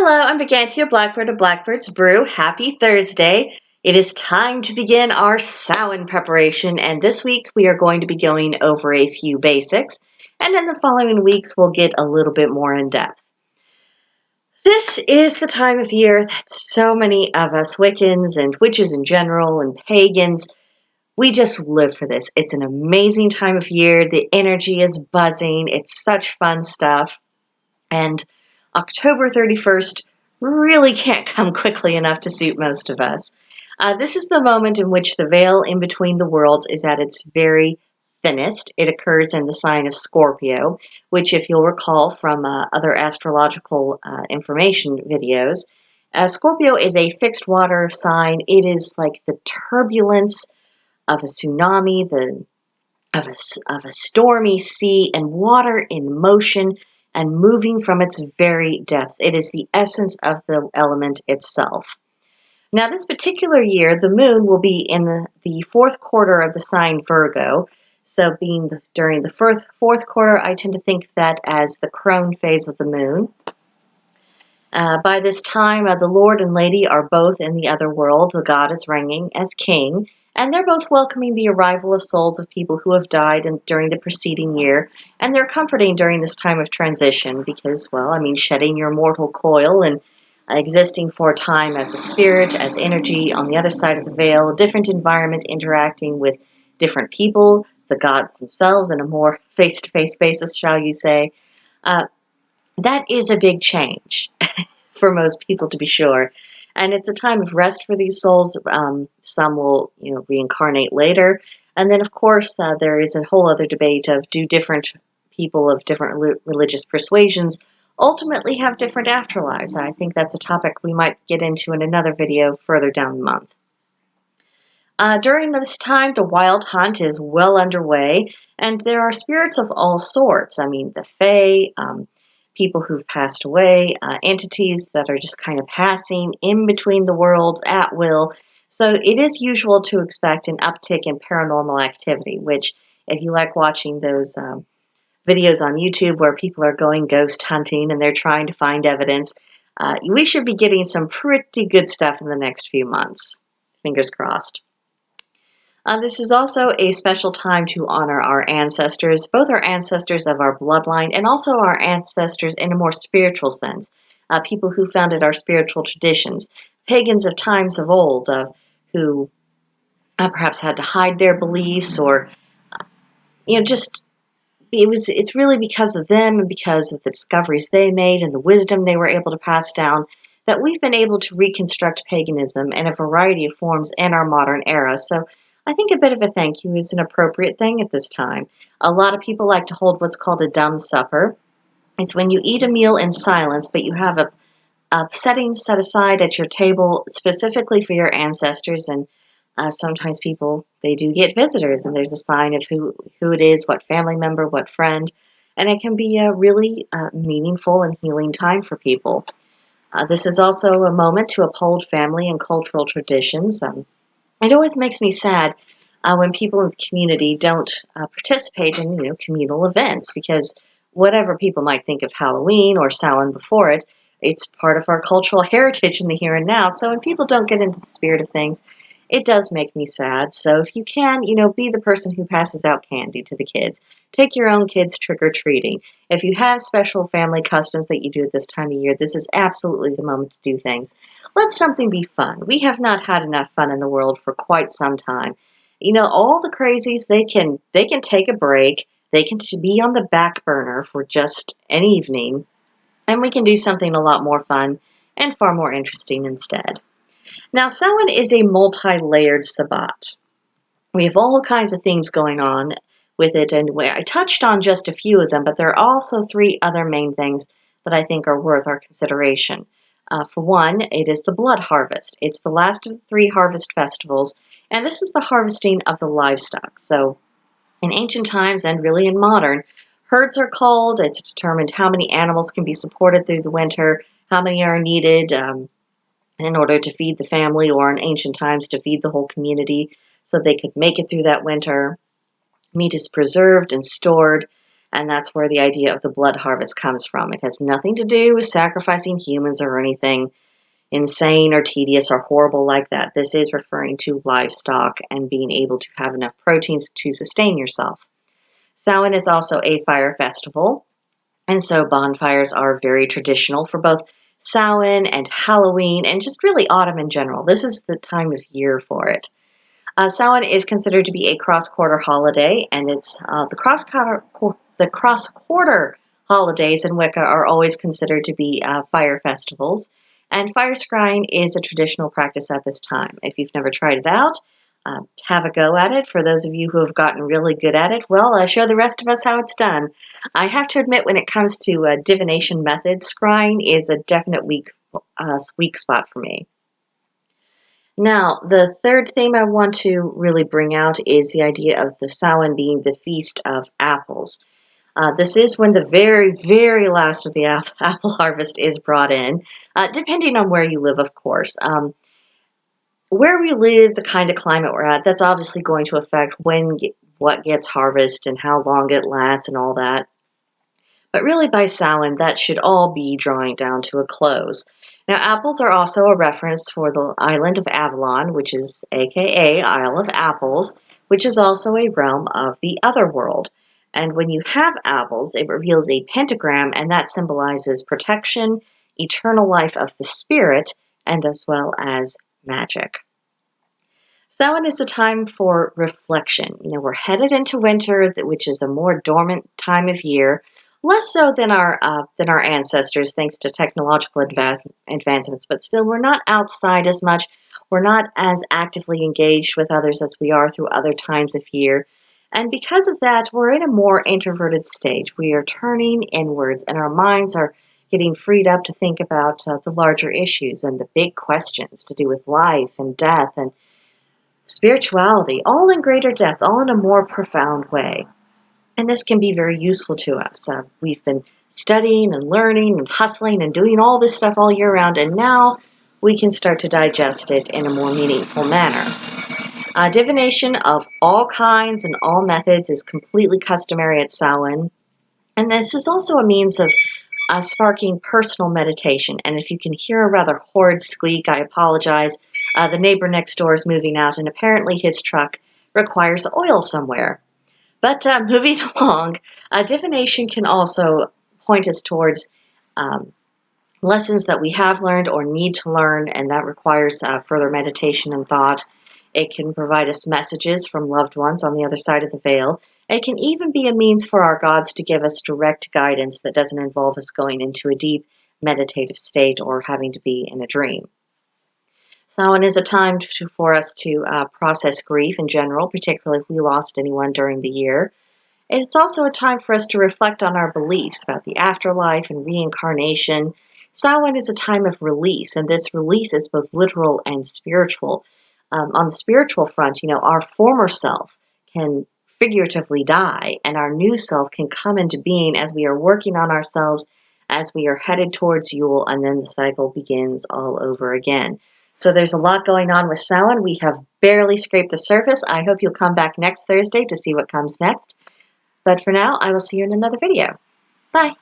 Hello, I'm Brigantia Blackbird of Blackbird's Brew. Happy Thursday. It is time to begin our Samhain preparation, and this week we are going to be going over a few basics, and in the following weeks we'll get a little bit more in depth. This is the time of year that so many of us Wiccans and witches in general and pagans, we just live for this. It's an amazing time of year. The energy is buzzing. It's such fun stuff. And October 31st really can't come quickly enough to suit most of us. This is the moment in which the veil in between the worlds is at its very thinnest. It occurs in the sign of Scorpio, which, if you'll recall from other astrological information videos, Scorpio is a fixed water sign. It is like the turbulence of a tsunami, of a stormy sea, and water in motion and moving from its very depths. It is the essence of the element itself. Now, this particular year, the moon will be in the fourth quarter of the sign Virgo. So, being during the fourth quarter, I tend to think of that as the crone phase of the moon. By this time, the Lord and Lady are both in the other world. The god is reigning as king, and they're both welcoming the arrival of souls of people who have died during the preceding year, and they're comforting during this time of transition because, well, I mean, shedding your mortal coil and existing for a time as a spirit, as energy on the other side of the veil, a different environment, interacting with different people, the gods themselves, in a more face-to-face basis, shall you say. That is a big change for most people, to be sure. And it's a time of rest for these souls. Some will, reincarnate later. And then, of course, there is a whole other debate of, do different people of different religious persuasions ultimately have different afterlives? I think that's a topic we might get into in another video further down the month. During this time, the wild hunt is well underway, and there are spirits of all sorts. I mean, the Fae, people who've passed away, entities that are just kind of passing in between the worlds at will. So it is usual to expect an uptick in paranormal activity, which, if you like watching those videos on YouTube where people are going ghost hunting and they're trying to find evidence, we should be getting some pretty good stuff in the next few months. Fingers crossed. This is also a special time to honor our ancestors, both our ancestors of our bloodline and also our ancestors in a more spiritual sense, people who founded our spiritual traditions, pagans of times of old, who perhaps had to hide their beliefs or, just it's really because of them and because of the discoveries they made and the wisdom they were able to pass down that we've been able to reconstruct paganism in a variety of forms in our modern era. So I think a bit of a thank you is an appropriate thing at this time. A lot of people like to hold what's called a dumb supper. It's when you eat a meal in silence, but you have a setting set aside at your table specifically for your ancestors. And sometimes people, they do get visitors, and there's a sign of who it is, what family member, what friend. And it can be a really meaningful and healing time for people. This is also a moment to uphold family and cultural traditions. It always makes me sad when people in the community don't participate in, communal events, because whatever people might think of Halloween or Samhain before it, it's part of our cultural heritage in the here and now. So when people don't get into the spirit of things, it does make me sad. So if you can, be the person who passes out candy to the kids. Take your own kids trick-or-treating. If you have special family customs that you do at this time of year, this is absolutely the moment to do things. Let something be fun. We have not had enough fun in the world for quite some time. All the crazies, they can take a break. They can be on the back burner for just an evening, and we can do something a lot more fun and far more interesting instead. Now, Samhain is a multi-layered Sabbat. We have all kinds of things going on with it, and I touched on just a few of them, but there are also three other main things that I think are worth our consideration. For one, it is the blood harvest. It's the last of the three harvest festivals, and this is the harvesting of the livestock. So, in ancient times and really in modern, herds are called. It's determined how many animals can be supported through the winter, how many are needed in order to feed the family, or in ancient times to feed the whole community so they could make it through that winter. Meat is preserved and stored. And that's where the idea of the blood harvest comes from. It has nothing to do with sacrificing humans or anything insane or tedious or horrible like that. This is referring to livestock and being able to have enough proteins to sustain yourself. Samhain is also a fire festival, and so bonfires are very traditional for both Samhain and Halloween and just really autumn in general. This is the time of year for it. Samhain is considered to be a cross-quarter holiday, and it's the cross-quarter holidays in Wicca are always considered to be fire festivals. And fire scrying is a traditional practice at this time. If you've never tried it out, have a go at it. For those of you who have gotten really good at it, well, show the rest of us how it's done. I have to admit, when it comes to divination methods, scrying is a definite weak spot for me. Now, the third theme I want to really bring out is the idea of the Samhain being the Feast of Apples. This is when the very, very last of the apple harvest is brought in, depending on where you live, of course. Where we live, the kind of climate we're at, that's obviously going to affect what gets harvested and how long it lasts and all that. But really by Samhain, that should all be drawing down to a close. Now, apples are also a reference for the island of Avalon, which is aka Isle of Apples, which is also a realm of the other world. And when you have apples, it reveals a pentagram, and that symbolizes protection, eternal life of the spirit, and as well as magic. Samhain is a time for reflection. We're headed into winter, which is a more dormant time of year, less so than our ancestors, thanks to technological advancements. But still, we're not outside as much. We're not as actively engaged with others as we are through other times of year. And because of that, we're in a more introverted stage. We are turning inwards, and our minds are getting freed up to think about the larger issues and the big questions to do with life and death and spirituality, all in greater depth, all in a more profound way. And this can be very useful to us. We've been studying and learning and hustling and doing all this stuff all year round, and now we can start to digest it in a more meaningful manner. Divination of all kinds and all methods is completely customary at Samhain, and this is also a means of sparking personal meditation. And if you can hear a rather horrid squeak, I apologize. The neighbor next door is moving out, and apparently his truck requires oil somewhere. But moving along, divination can also point us towards lessons that we have learned or need to learn, and that requires further meditation and thought. It can provide us messages from loved ones on the other side of the veil. It can even be a means for our gods to give us direct guidance that doesn't involve us going into a deep meditative state or having to be in a dream. Samhain is a time for us to process grief in general, particularly if we lost anyone during the year. It's also a time for us to reflect on our beliefs about the afterlife and reincarnation. Samhain is a time of release, and this release is both literal and spiritual. On the spiritual front, our former self can figuratively die, and our new self can come into being as we are working on ourselves, as we are headed towards Yule, and then the cycle begins all over again. So there's a lot going on with Samhain. We have barely scraped the surface. I hope you'll come back next Thursday to see what comes next. But for now, I will see you in another video. Bye.